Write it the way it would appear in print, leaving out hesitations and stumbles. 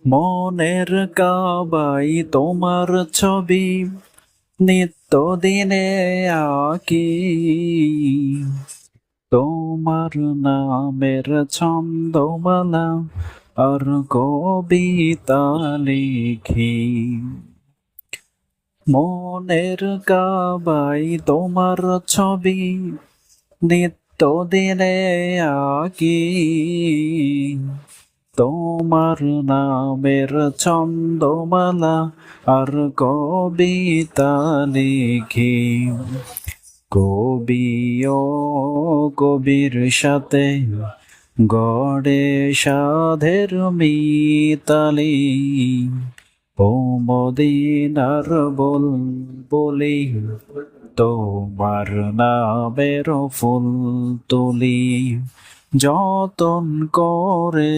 মনের কাবাই তোমার ছবি নিত্য দিনে আঁকি, তোমার নামের ছন্দমালা আর কবিতা লিখি। মনের কাবাই তোমার ছবি নিত্য দিনে আঁকি, তোমার নামের ছন্দমালা আর কবিতা লিখি। কবি ও কবির সাথে গড়ে সাধের মিতালি, ও মদিনার বলি তোমার নামের ফুল তুলি, যতন করে